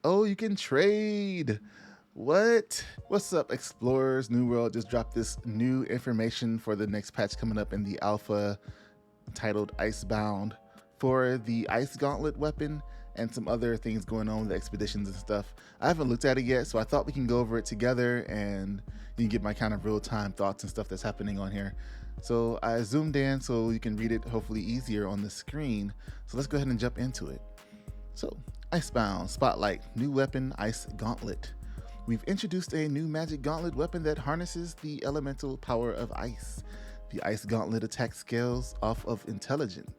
Oh, you can trade. What? What's up, explorers? New World just dropped this new information for the next patch coming up in the alpha titled Icebound for the Ice Gauntlet weapon and some other things going on with the expeditions and stuff. I haven't looked at it yet, so I thought we can go over it together and you can get my kind of real time thoughts and stuff that's happening on here. So I zoomed in so you can read it hopefully easier on the screen. So let's go ahead and jump into it. So, Icebound, Spotlight, new weapon, Ice Gauntlet. We've introduced a new magic gauntlet weapon that harnesses the elemental power of ice. The Ice Gauntlet attack scales off of intelligence.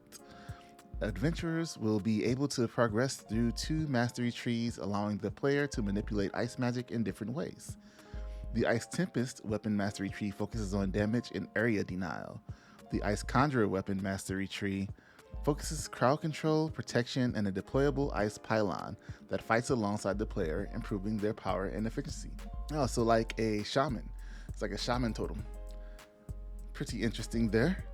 Adventurers will be able to progress through 2 mastery trees, allowing the player to manipulate ice magic in different ways. The Ice Tempest weapon mastery tree focuses on damage and area denial. The Ice Conjurer weapon mastery tree focuses crowd control, protection, and a deployable ice pylon that fights alongside the player, improving their power and efficacy. Also, like a shaman. It's like a shaman totem. Pretty interesting there.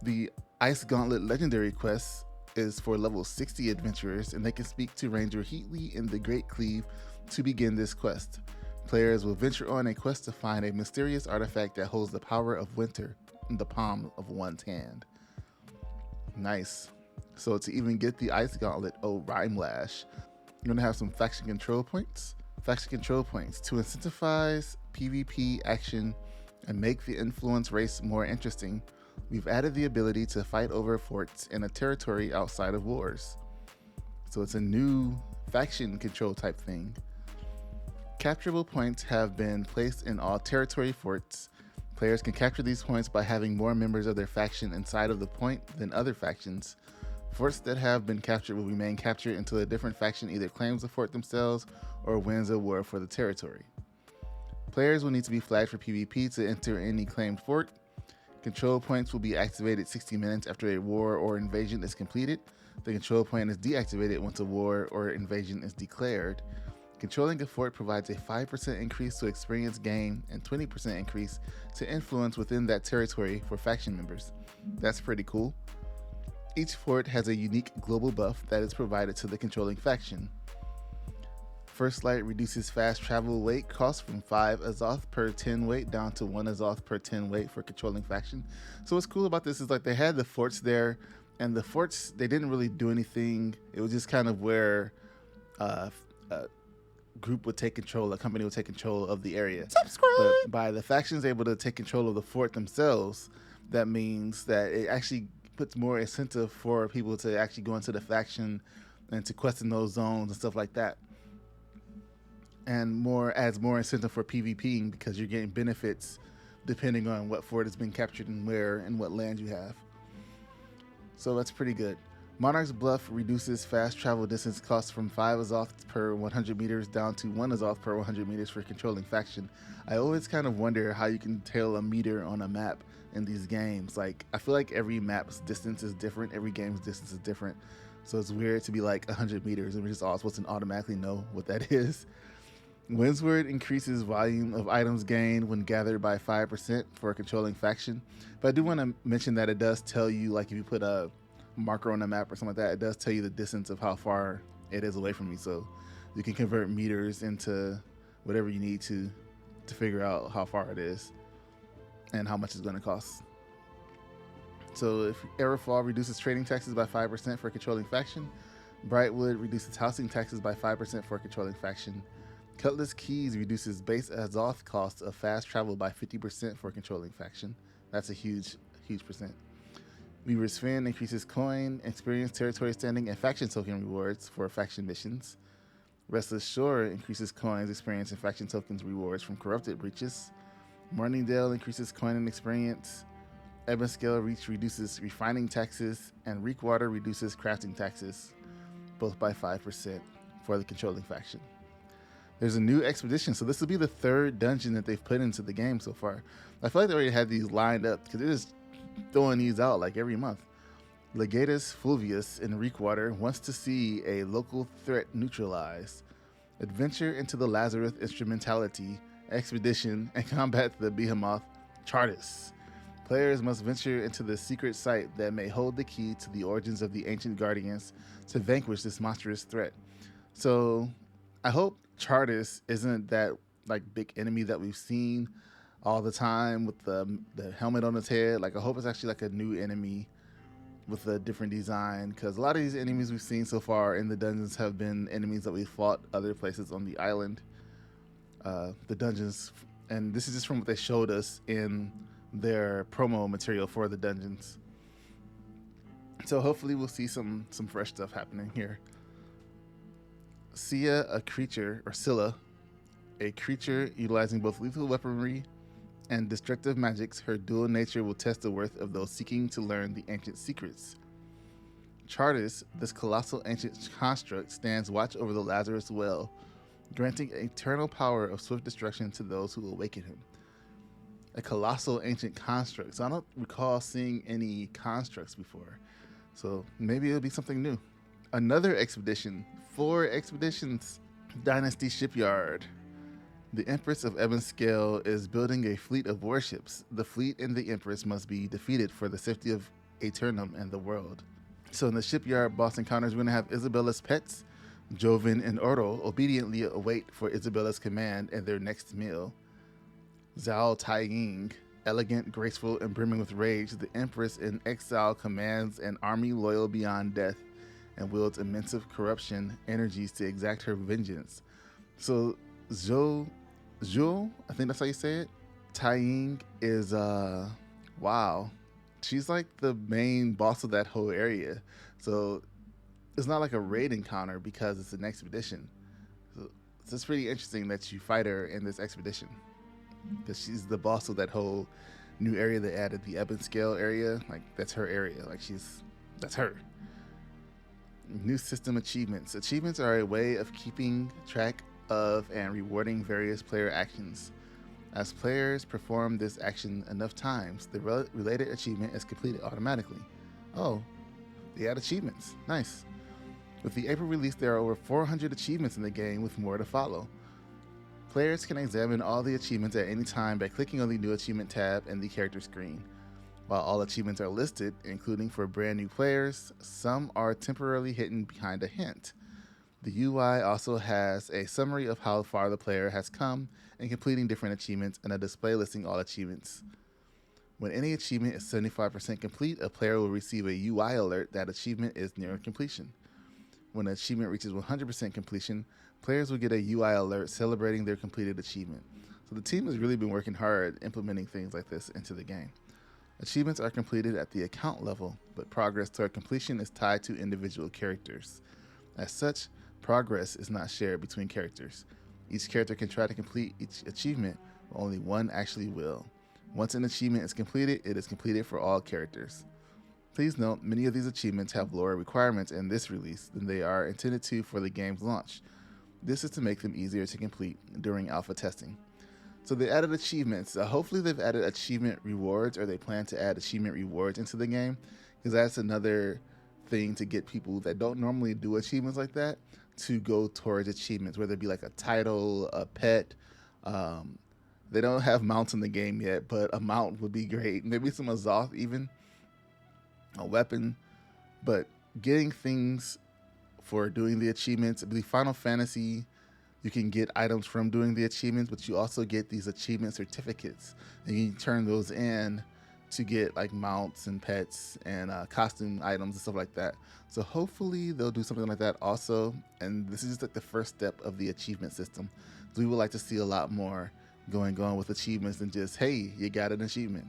The Ice Gauntlet Legendary Quest is for level 60 adventurers, and they can speak to Ranger Heatley in the Great Cleave to begin this quest. Players will venture on a quest to find a mysterious artifact that holds the power of winter in the palm of one's hand. Nice. So to even get the Ice Gauntlet, oh, Rhyme Lash, you're gonna have some faction control points. Faction control points to incentivize PvP action and make the influence race more interesting. We've added the ability to fight over forts in a territory outside of wars. So it's a new faction control type thing. Capturable points have been placed in all territory forts. Players can capture these points by having more members of their faction inside of the point than other factions. Forts that have been captured will remain captured until a different faction either claims the fort themselves or wins a war for the territory. Players will need to be flagged for PvP to enter any claimed fort. Control points will be activated 60 minutes after a war or invasion is completed. The control point is deactivated once a war or invasion is declared. Controlling a fort provides a 5% increase to experience gain and 20% increase to influence within that territory for faction members. That's pretty cool. Each fort has a unique global buff that is provided to the controlling faction. First Light reduces fast travel weight cost from 5 Azoth per 10 weight down to 1 Azoth per 10 weight for controlling faction. So what's cool about this is like they had the forts there, and the forts, they didn't really do anything. It was just kind of where a group would take control, a company would take control of the area. Subscribe! But by the factions able to take control of the fort themselves, that means that it actually puts more incentive for people to actually go into the faction and to quest in those zones and stuff like that. And more adds more incentive for PvPing because you're getting benefits depending on what fort has been captured and where and what land you have. So that's pretty good. Monarch's Bluff reduces fast travel distance costs from 5 Azoth per 100 meters down to 1 Azoth per 100 meters for controlling faction. I always kind of wonder how you can tell a meter on a map in these games. Like, I feel like every map's distance is different, every game's distance is different. So it's weird to be like 100 meters and we're just all supposed to automatically know what that is. Windsward increases volume of items gained when gathered by 5% for a controlling faction. But I do want to mention that it does tell you, like if you put a marker on a map or something like that, it does tell you the distance of how far it is away from you. So you can convert meters into whatever you need to figure out how far it is and how much it's going to cost. So if Aerofall reduces trading taxes by 5% for a controlling faction, Brightwood reduces housing taxes by 5% for a controlling faction. Cutlass Keys reduces base Azoth cost of fast travel by 50% for a controlling faction. That's a huge percent. Weaver's Fin increases coin, experience, territory standing, and faction token rewards for faction missions. Restless Shore increases coins, experience, and faction tokens rewards from corrupted breaches. Morningdale increases coin and experience. Ebonscale Reach reduces refining taxes, and Reekwater reduces crafting taxes, both by 5% for the controlling faction. There's a new expedition, so this will be the 3rd dungeon that they've put into the game so far. I feel like they already had these lined up because they're just throwing these out like every month. Legatus Fulvius in Reekwater wants to see a local threat neutralized. Adventure into the Lazarus Instrumentality Expedition and combat the Behemoth Chartis. Players must venture into the secret site that may hold the key to the origins of the ancient guardians to vanquish this monstrous threat. So I hope Chartis isn't that like big enemy that we've seen all the time with the helmet on its head. Like I hope it's actually like a new enemy with a different design, because a lot of these enemies we've seen so far in the dungeons have been enemies that we fought other places on the island. The dungeons, and this is just from what they showed us in their promo material for the dungeons. So hopefully we'll see some fresh stuff happening here. Sia, a creature, or Scylla, a creature utilizing both lethal weaponry and destructive magics. Her dual nature will test the worth of those seeking to learn the ancient secrets. Chartis, this colossal ancient construct, stands watch over the Lazarus Well, granting eternal power of swift destruction to those who awaken him. A colossal ancient construct. So I don't recall seeing any constructs before. So maybe it'll be something new. Another expedition. 4 expeditions. Dynasty Shipyard. The Empress of Ebon Scale is building a fleet of warships. The fleet and the Empress must be defeated for the safety of Aeternum and the world. So in the shipyard boss encounters, we're going to have Isabella's pets, Joven and Oro, obediently await for Isabella's command and their next meal. Zhao Taiying, elegant, graceful, and brimming with rage, the Empress in exile commands an army loyal beyond death and wields immense corruption energies to exact her vengeance. So Zhou, I think that's how you say it. Taiying is wow. She's like the main boss of that whole area. So it's not like a raid encounter because it's an expedition. So it's pretty interesting that you fight her in this expedition, because she's the boss of that whole new area they added, the Ebon Scale area. Like that's her area. Like that's her. New system achievements. Achievements are a way of keeping track of and rewarding various player actions. As players perform this action enough times, the related achievement is completed automatically. Oh, they add achievements. Nice. With the April release, there are over 400 achievements in the game, with more to follow. Players can examine all the achievements at any time by clicking on the new achievement tab in the character screen. While all achievements are listed, including for brand new players, some are temporarily hidden behind a hint. The UI also has a summary of how far the player has come in completing different achievements and a display listing all achievements. When any achievement is 75% complete, a player will receive a UI alert that achievement is near completion. When an achievement reaches 100% completion, players will get a UI alert celebrating their completed achievement. So the team has really been working hard implementing things like this into the game. Achievements are completed at the account level, but progress toward completion is tied to individual characters. As such, progress is not shared between characters. Each character can try to complete each achievement, but only one actually will. Once an achievement is completed, it is completed for all characters. Please note, many of these achievements have lower requirements in this release than they are intended to for the game's launch. This is to make them easier to complete during alpha testing. So they added achievements. Hopefully they've added achievement rewards, or they plan to add achievement rewards into the game, because that's another thing to get people that don't normally do achievements like that to go towards achievements, whether it be like a title, a pet. They don't have mounts in the game yet, but a mount would be great. Maybe some Azoth, even a weapon. But getting things for doing the achievements. I believe Final Fantasy, you can get items from doing the achievements, but you also get these achievement certificates, and you can turn those in to get like mounts and pets and costume items and stuff like that. So hopefully they'll do something like that also. And this is just like the first step of the achievement system. So we would like to see a lot more going on with achievements than just, hey, you got an achievement.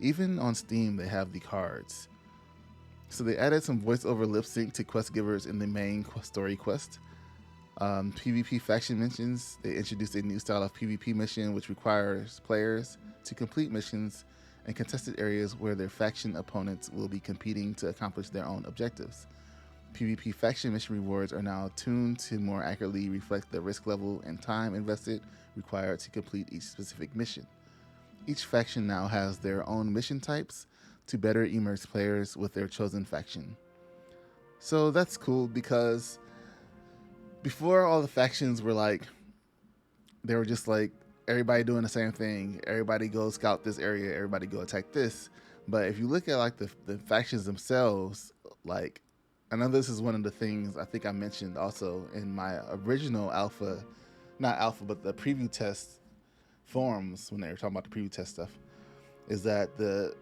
Even on Steam, they have the cards. So they added some voiceover lip sync to quest givers in the main story quest. PvP faction missions. They introduced a new style of PvP mission, which requires players to complete missions in contested areas where their faction opponents will be competing to accomplish their own objectives. PvP faction mission rewards are now tuned to more accurately reflect the risk level and time invested required to complete each specific mission. Each faction now has their own mission types to better immerse players with their chosen faction. So that's cool, because before, all the factions were like, they were just like everybody doing the same thing. Everybody go scout this area, everybody go attack this. But if you look at like the factions themselves, like I know this is one of the things I think I mentioned also in my original alpha, not alpha, but the preview test forums when they were talking about the preview test stuff, is that the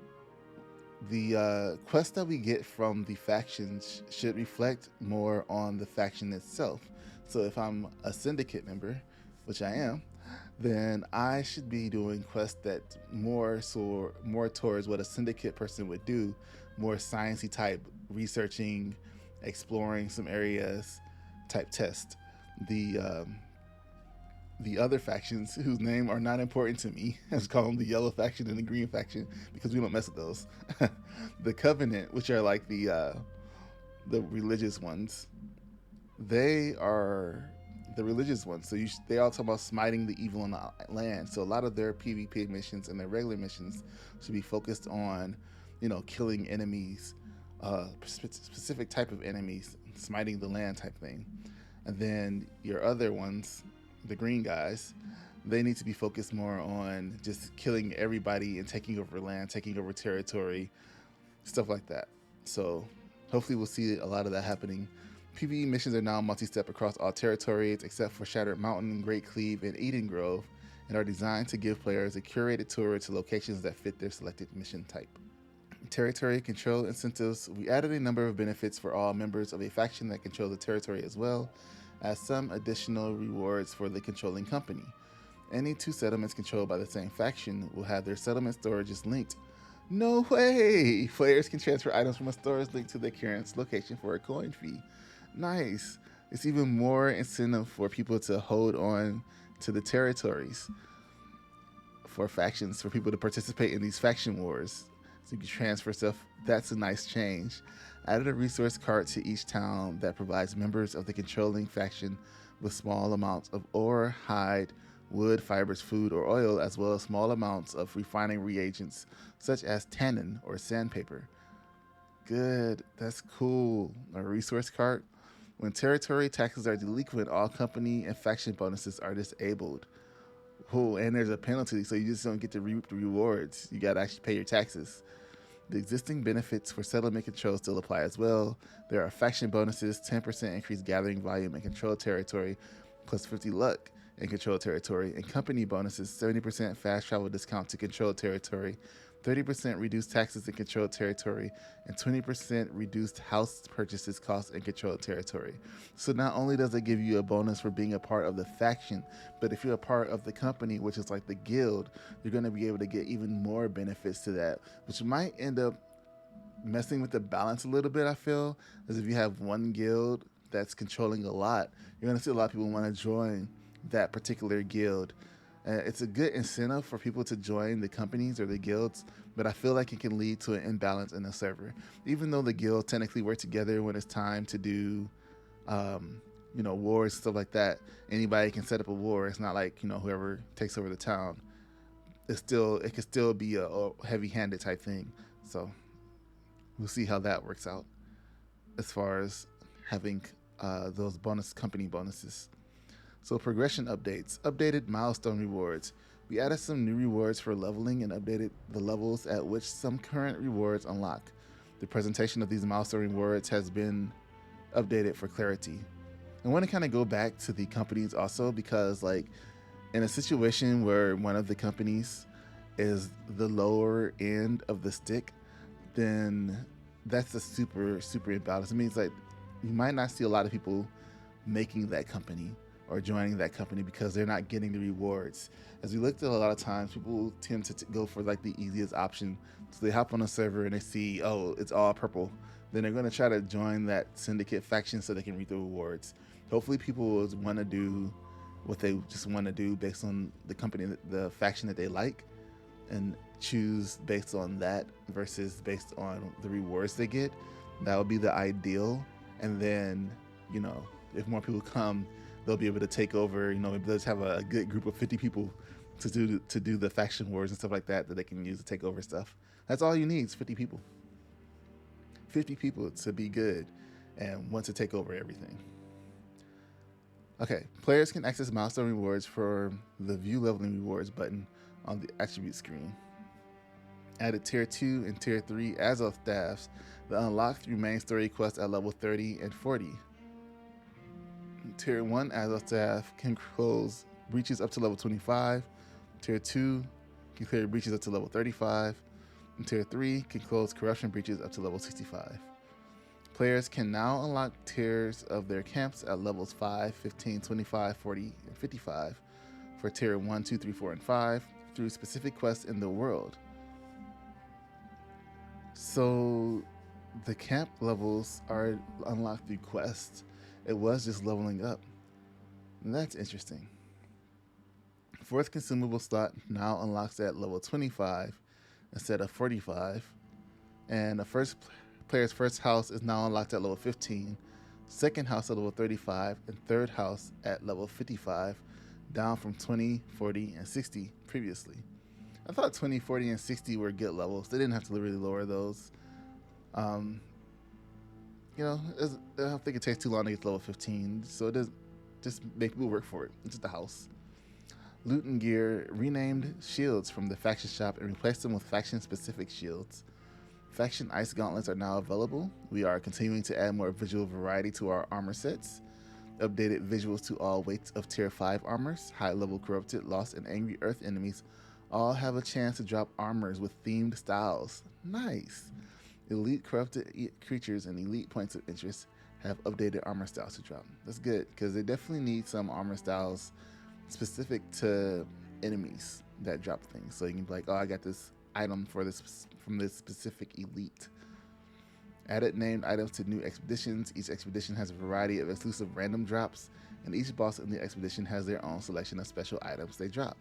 quest that we get from the factions should reflect more on the faction itself. So if I'm a syndicate member, which I am, then I should be doing quests that more towards what a syndicate person would do, more sciencey type, researching, exploring some areas type test. The other factions whose name are not important to me, let's call them the yellow faction and the green faction because we don't mess with those. The Covenant, which are like the religious ones, they are the religious ones. So they all talk about smiting the evil in the land. So a lot of their PvP missions and their regular missions should be focused on, killing enemies, specific type of enemies, smiting the land type thing. And then your other ones, the green guys, they need to be focused more on just killing everybody and taking over land, taking over territory, stuff like that. So hopefully we'll see a lot of that happening. PvE missions are now multi-step across all territories except for Shattered Mountain, Great Cleave, and Eden Grove, and are designed to give players a curated tour to locations that fit their selected mission type. Territory control incentives. We added a number of benefits for all members of a faction that control the territory, as well as some additional rewards for the controlling company. Any two settlements controlled by the same faction will have their settlement storages linked. No way! Players can transfer items from a storage linked to their current location for a coin fee. Nice. It's even more incentive for people to hold on to the territories for factions, for people to participate in these faction wars. So you can transfer stuff. That's a nice change. Added a resource cart to each town that provides members of the controlling faction with small amounts of ore, hide, wood, fibers, food, or oil, as well as small amounts of refining reagents such as tannin or sandpaper. Good. That's cool. A resource cart. When territory taxes are delinquent, all company and faction bonuses are disabled. Oh, and there's a penalty, so you just don't get to reap the rewards. You got to actually pay your taxes. The existing benefits for settlement control still apply as well. There are faction bonuses, 10% increased gathering volume in controlled territory, plus 50 luck in controlled territory, and company bonuses, 70% fast travel discount to controlled territory, 30% reduced taxes in controlled territory, and 20% reduced house purchases cost in controlled territory. So not only does it give you a bonus for being a part of the faction, but if you're a part of the company, which is like the guild, you're going to be able to get even more benefits to that, which might end up messing with the balance a little bit, I feel, as if you have one guild that's controlling a lot, you're going to see a lot of people want to join that particular guild. It's a good incentive for people to join the companies or the guilds, but I feel like it can lead to an imbalance in the server. Even though the guilds technically work together when it's time to do, wars, stuff like that, anybody can set up a war. It's not like, whoever takes over the town. It can still be a heavy-handed type thing. So we'll see how that works out as far as having those company bonuses. So progression updates, updated milestone rewards. We added some new rewards for leveling and updated the levels at which some current rewards unlock. The presentation of these milestone rewards has been updated for clarity. I want to kind of go back to the companies also because in a situation where one of the companies is the lower end of the stick, then that's a super, super imbalance. It means you might not see a lot of people making that company or joining that company because they're not getting the rewards. As we looked at, a lot of times people tend to go for the easiest option. So they hop on a server and they see, oh, it's all purple. Then they're going to try to join that syndicate faction so they can reap the rewards. Hopefully people will want to do what they just want to do based on the company, the faction that they like, and choose based on that versus based on the rewards they get. That would be the ideal. And then, if more people come, they'll be able to take over, maybe let's have a good group of 50 people to do the faction wars and stuff like that they can use to take over stuff. That's all you need is 50 people. 50 people to be good and want to take over everything. Okay, players can access milestone rewards for the view leveling rewards button on the attribute screen. Added Tier 2 and Tier 3 Azoth staffs that unlock through main story quests at level 30 and 40. Tier 1 Azoth staff can close breaches up to level 25. Tier 2 can clear breaches up to level 35. And Tier 3 can close corruption breaches up to level 65. Players can now unlock tiers of their camps at levels 5, 15, 25, 40, and 55 for Tier 1, 2, 3, 4, and 5 through specific quests in the world. So the camp levels are unlocked through quests. It was just leveling up. And that's interesting. Fourth consumable slot now unlocks at level 25 instead of 45. And the player's first house is now unlocked at level 15, second house at level 35, and third house at level 55, down from 20, 40, and 60 previously. I thought 20, 40, and 60 were good levels. They didn't have to really lower those. You know, I don't think it takes too long to get to level 15, so it does just make people work for it. It's just a house. Loot and gear renamed shields from the faction shop and replaced them with faction-specific shields. Faction ice gauntlets are now available. We are continuing to add more visual variety to our armor sets. Updated visuals to all weights of tier 5 armors, high-level corrupted, lost, and angry earth enemies all have a chance to drop armors with themed styles. Nice. Elite corrupted creatures and elite points of interest have updated armor styles to drop. That's good, because they definitely need some armor styles specific to enemies that drop things. So you can be like, oh, I got this item for this from this specific elite. Added named items to new expeditions. Each expedition has a variety of exclusive random drops, and each boss in the expedition has their own selection of special items they drop.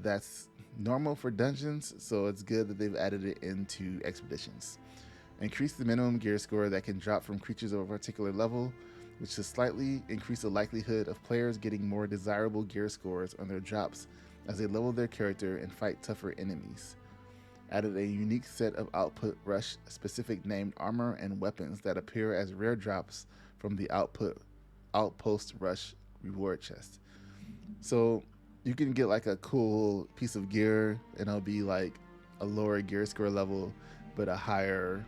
That's normal for dungeons, so it's good that they've added it into expeditions. Increase the minimum gear score that can drop from creatures of a particular level, which will slightly increase the likelihood of players getting more desirable gear scores on their drops as they level their character and fight tougher enemies. Added a unique set of output rush specific named armor and weapons that appear as rare drops from the outpost rush reward chest. So you can get like a cool piece of gear and it'll be like a lower gear score level but a higher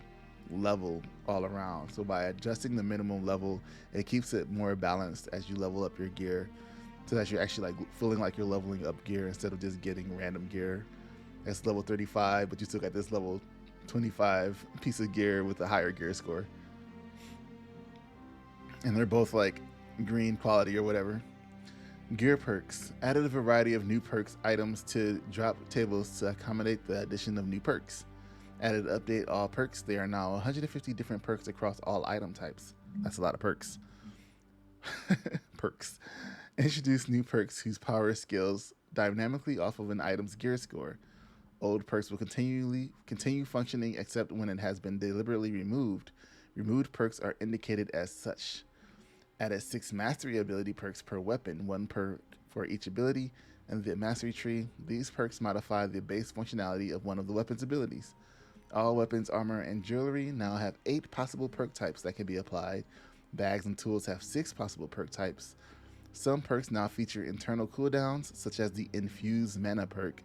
level all around. So by adjusting the minimum level, it keeps it more balanced as you level up your gear, so that you're actually like feeling like you're leveling up gear instead of just getting random gear. It's level 35, but you still got this level 25 piece of gear with a higher gear score. And they're both like green quality or whatever. Gear perks. Added a variety of new perks items to drop tables to accommodate the addition of new perks. Added update all perks. There are now 150 different perks across all item types. That's a lot of perks. Perks. Introduce new perks whose power scales dynamically off of an item's gear score. Old perks will continue functioning except when it has been deliberately removed. Removed perks are indicated as such. Added 6 mastery ability perks per weapon, 1 perk for each ability, and the mastery tree. These perks modify the base functionality of one of the weapon's abilities. All weapons, armor, and jewelry now have 8 possible perk types that can be applied. Bags and tools have 6 possible perk types. Some perks now feature internal cooldowns, such as the Infuse Mana perk.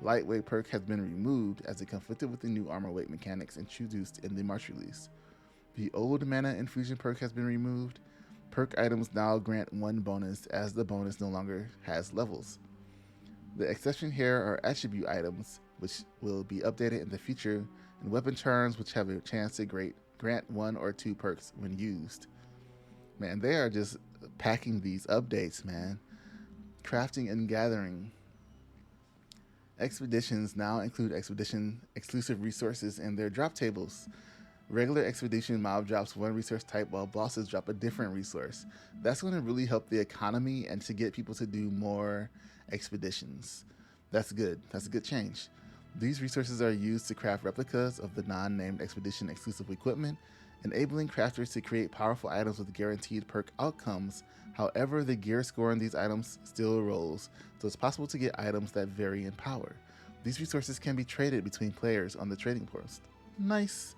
Lightweight perk has been removed as it conflicted with the new armor weight mechanics introduced in the March release. The old Mana Infusion perk has been removed. Perk items now grant 1 bonus, as the bonus no longer has levels. The exception here are attribute items, which will be updated in the future, and weapon charms, which have a chance to grant 1 or 2 perks when used. Man, they are just packing these updates, man. Crafting and gathering. Expeditions now include expedition exclusive resources in their drop tables. Regular expedition mob drops 1 resource type while bosses drop a different resource. That's going to really help the economy and to get people to do more expeditions. That's good. That's a good change. These resources are used to craft replicas of the non-named expedition exclusive equipment, enabling crafters to create powerful items with guaranteed perk outcomes. However, the gear score on these items still rolls, so it's possible to get items that vary in power. These resources can be traded between players on the trading post. Nice.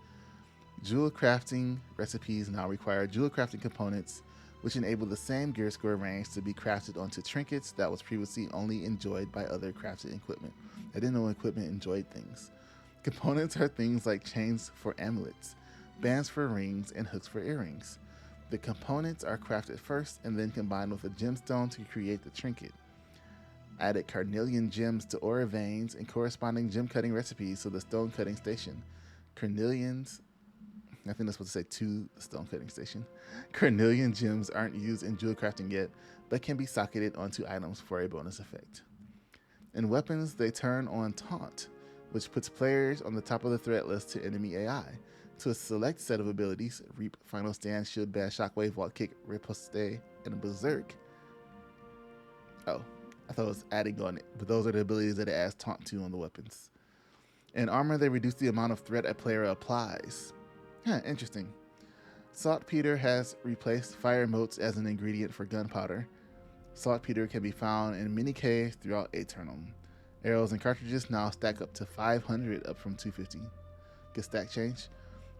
Jewel crafting recipes now require jewel crafting components, which enable the same gear score range to be crafted onto trinkets that was previously only enjoyed by other crafted equipment. I didn't know equipment enjoyed things. Components are things like chains for amulets, bands for rings, and hooks for earrings. The components are crafted first and then combined with a gemstone to create the trinket. Added carnelian gems to ore veins and corresponding gem cutting recipes to the stone cutting station. Carnelians, I think that's supposed to say to the stone cutting station. Carnelian gems aren't used in jewel crafting yet, but can be socketed onto items for a bonus effect. In weapons, they turn on Taunt, which puts players on the top of the threat list to enemy AI. To a select set of abilities, Reap, Final Stand, Shield Bash, Shockwave, Vault Kick, Riposte, and Berserk. Oh, I thought it was adding on it, but those are the abilities that it adds Taunt to on the weapons. In armor, they reduce the amount of threat a player applies. Interesting. Saltpeter has replaced fire motes as an ingredient for gunpowder. Saltpeter can be found in many caves throughout Aeternum. Arrows and cartridges now stack up to 500, up from 250. Good stack change.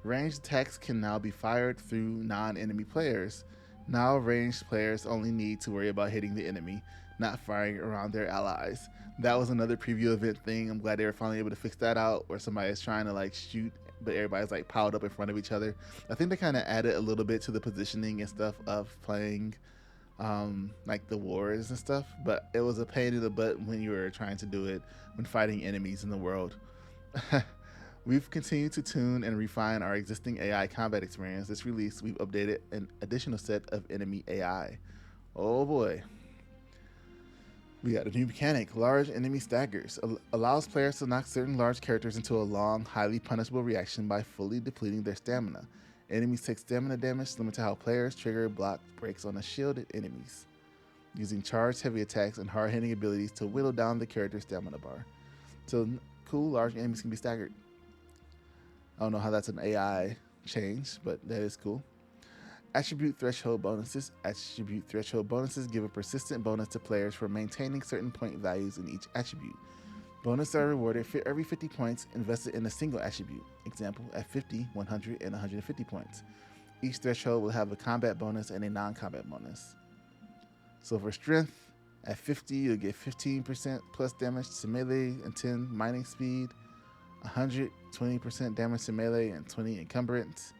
Ranged attacks can now be fired through non-enemy players. Now ranged players only need to worry about hitting the enemy, not firing around their allies. That was another preview event thing. I'm glad they were finally able to fix that out, where somebody is trying to like shoot, but everybody's like piled up in front of each other. I think they kind of added a little bit to the positioning and stuff of playing like the wars and stuff, but it was a pain in the butt when you were trying to do it when fighting enemies in the world. We've continued to tune and refine our existing AI combat experience. This release, we've updated an additional set of enemy AI. Oh boy. We got a new mechanic, large enemy staggers. Allows players to knock certain large characters into a long, highly punishable reaction by fully depleting their stamina. Enemies take stamina damage similar to how players trigger block breaks on the shielded enemies, using charged heavy attacks and hard-hitting abilities to whittle down the character's stamina bar. So cool, large enemies can be staggered. I don't know how that's an AI change, but that is cool. Attribute threshold bonuses. Attribute threshold bonuses give a persistent bonus to players for maintaining certain point values in each attribute. Bonuses are rewarded for every 50 points invested in a single attribute. Example, at 50, 100, and 150 points. Each threshold will have a combat bonus and a non-combat bonus. So for strength, at 50, you'll get 15% plus damage to melee and 10 mining speed. 100, 20% damage to melee and 20 encumbrance.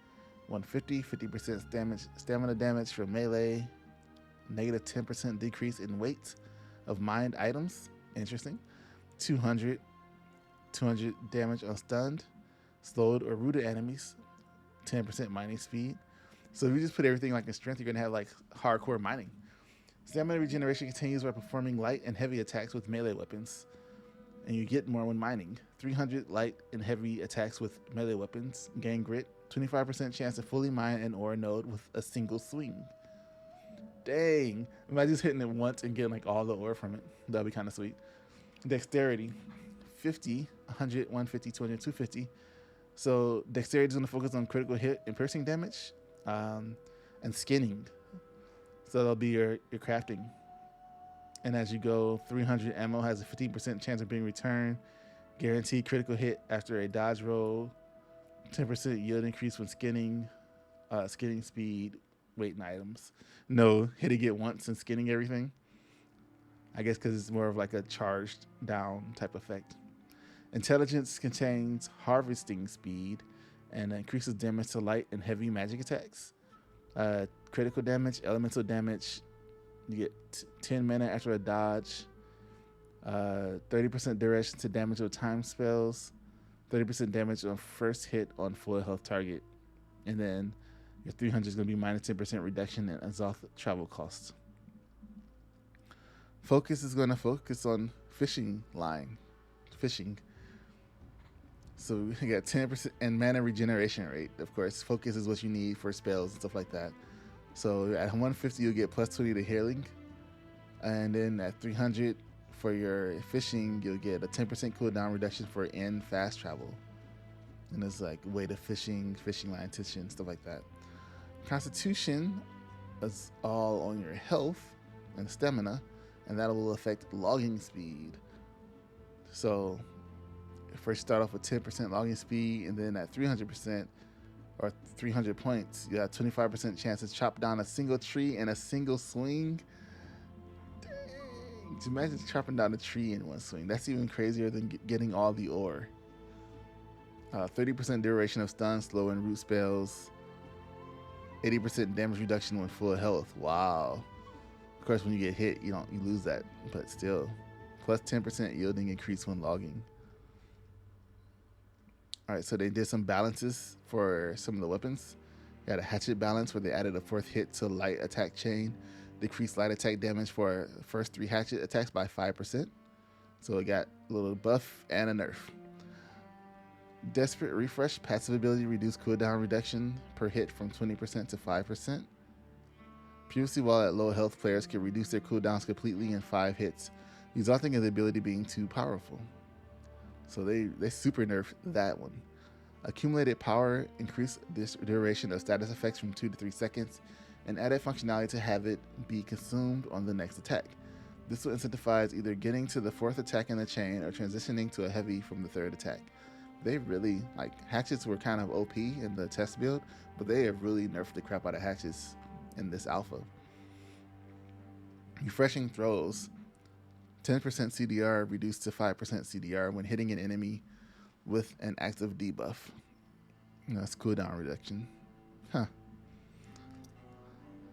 150, 50% stamina damage from melee. Negative 10% decrease in weight of mined items. Interesting. 200 damage on stunned, slowed, or rooted enemies. 10% mining speed. So if you just put everything like in strength, you're going to have like hardcore mining. Stamina regeneration continues by performing light and heavy attacks with melee weapons, and you get more when mining. 300 light and heavy attacks with melee weapons. Gain grit. 25% chance to fully mine an ore node with a single swing. Dang. Imagine just hitting it once and getting like all the ore from it. That'd be kind of sweet. Dexterity. 50, 100, 150, 200, 250. So Dexterity is going to focus on critical hit and piercing damage, and skinning. So that'll be your crafting. And as you go, 300 ammo has a 15% chance of being returned. Guaranteed critical hit after a dodge roll. 10% yield increase when skinning. Skinning speed, weight, and items. No, hitting it once and skinning everything. I guess because it's more of like a charged down type effect. Intelligence contains harvesting speed and increases damage to light and heavy magic attacks. Critical damage, elemental damage. You get 10 mana after a dodge. 30% duration to damage with time spells. 30% damage on first hit on full health target. And then your 300 is going to be minus 10% reduction in exhaust travel costs. Focus is going to focus on fishing. So we got 10% and mana regeneration rate. Of course, focus is what you need for spells and stuff like that. So at 150, you'll get plus 20 to healing. And then at 300 for your fishing, you'll get a 10% cooldown reduction for in fast travel. And it's like way to fishing line tension, stuff like that. Constitution is all on your health and stamina, and that will affect logging speed. So first start off with 10% logging speed, and then at 300% or 300 points, you have 25% chance to chop down a single tree in a single swing. Dang, imagine chopping down a tree in one swing. That's even crazier than getting all the ore. 30% duration of stun, slow, and root spells. 80% damage reduction when full health. Wow. Of course, when you get hit, you lose that, but still. Plus 10% yielding increase when logging. All right, so they did some balances for some of the weapons. Got a hatchet balance where they added a 4th hit to light attack chain, decreased light attack damage for first 3 hatchet attacks by 5%. So it got a little buff and a nerf. Desperate Refresh passive ability reduced cooldown reduction per hit from 20% to 5%. Previously, while at low health, players could reduce their cooldowns completely in 5 hits, resulting in the ability being too powerful. So they super nerfed that one. Accumulated power increased this duration of status effects from 2 to 3 seconds, and added functionality to have it be consumed on the next attack. This will incentivize either getting to the 4th attack in the chain or transitioning to a heavy from the 3rd attack. They really, hatchets were kind of OP in the test build, but they have really nerfed the crap out of hatchets in this alpha. Refreshing throws. 10% CDR reduced to 5% CDR when hitting an enemy with an active debuff. That's cooldown reduction.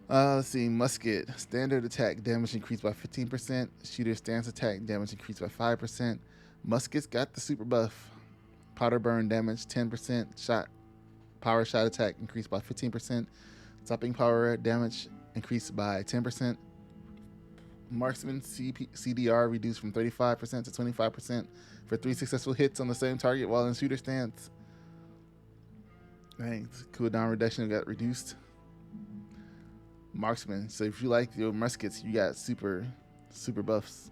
Let's see. Musket. Standard attack damage increased by 15%. Shooter stance attack damage increased by 5%. Muskets got the super buff. Powder burn damage 10%. Power shot attack increased by 15%. Stopping power damage increased by 10%. Marksman CDR reduced from 35% to 25% for 3 successful hits on the same target while in shooter stance. Dang, cooldown reduction got reduced. Marksman. So if you like your muskets, you got super buffs.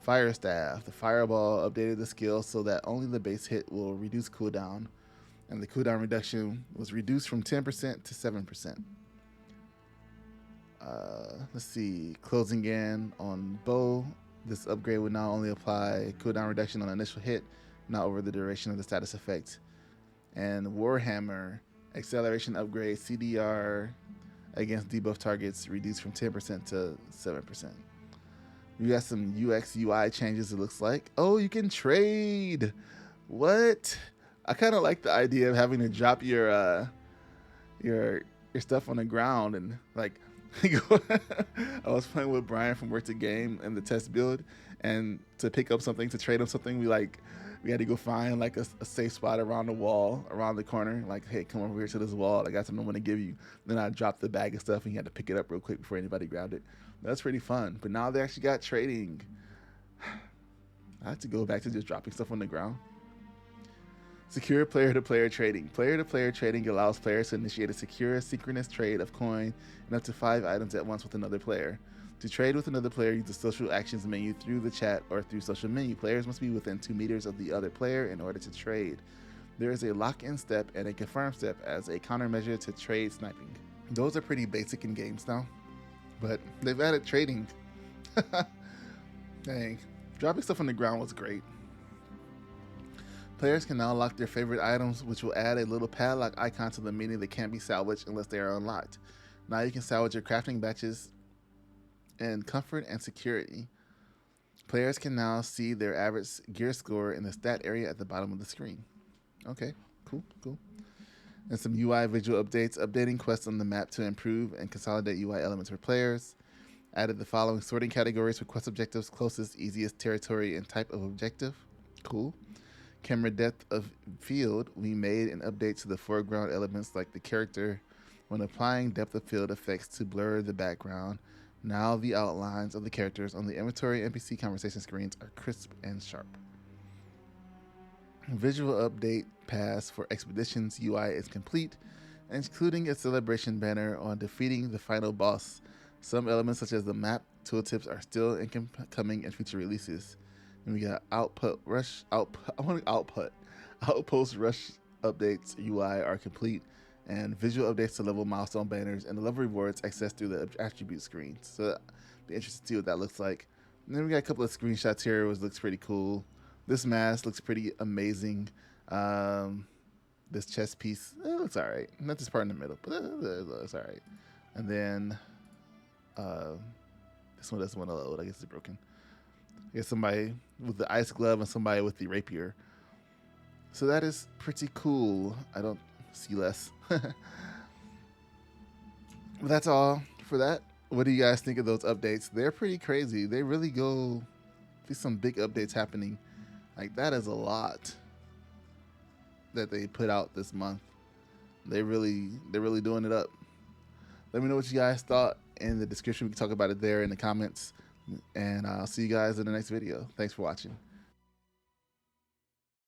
Fire Staff. The Fireball updated the skill so that only the base hit will reduce cooldown, and the cooldown reduction was reduced from 10% to 7%. Let's see. Closing in on Bow. This upgrade would now only apply cooldown reduction on initial hit, not over the duration of the status effect. And Warhammer. Acceleration upgrade. CDR against debuff targets reduced from 10% to 7%. You got some UX UI changes, it looks like. Oh, you can trade. What? I kind of like the idea of having to drop your stuff on the ground and I was playing with Brian from Work to Game in the test build, and to pick up something, to trade him something, we had to go find a safe spot around the wall, around the corner. Hey, come over here to this wall. I got something I want to give you. Then I dropped the bag of stuff, and you had to pick it up real quick before anybody grabbed it. That's pretty fun. But now they actually got trading. I have to go back to just dropping stuff on the ground. Secure player-to-player trading. Player-to-player trading allows players to initiate a secure, synchronous trade of coin and up to 5 items at once with another player. To trade with another player, use the social actions menu through the chat or through social menu. Players must be within 2 meters of the other player in order to trade. There is a lock-in step and a confirm step as a countermeasure to trade sniping. Those are pretty basic in games now, but they've added trading. Dang. Dropping stuff on the ground was great. Players can now lock their favorite items, which will add a little padlock icon to the menu that can't be salvaged unless they are unlocked. Now you can salvage your crafting batches in comfort and security. Players can now see their average gear score in the stat area at the bottom of the screen. Okay, cool. And some UI visual updates, updating quests on the map to improve and consolidate UI elements for players. Added the following sorting categories for quest objectives: closest, easiest, territory, and type of objective. Cool. Camera depth of field. We made an update to the foreground elements like the character when applying depth of field effects to blur the background. Now the outlines of the characters on the inventory NPC conversation screens are crisp and sharp. Visual update pass for Expeditions UI is complete, including a celebration banner on defeating the final boss. Some elements such as the map tooltips are still incoming in future releases. And we got outpost rush updates UI are complete, and visual updates to level milestone banners and the level rewards accessed through the attribute screens. So be interested to see what that looks like. And then we got a couple of screenshots here, which looks pretty cool. This mask looks pretty amazing. This chest piece, looks all right. Not this part in the middle, but it looks all right. And then this one doesn't want to load. I guess it's broken. I guess somebody with the ice glove and somebody with the rapier. So that is pretty cool. I don't see less. But that's all for that. What do you guys think of those updates? They're pretty crazy. They really go. There's some big updates happening. Like, that is a lot that they put out this month. They're really doing it up. Let me know what you guys thought in the description. We can talk about it there in the comments. And I'll see you guys in the next video. Thanks for watching.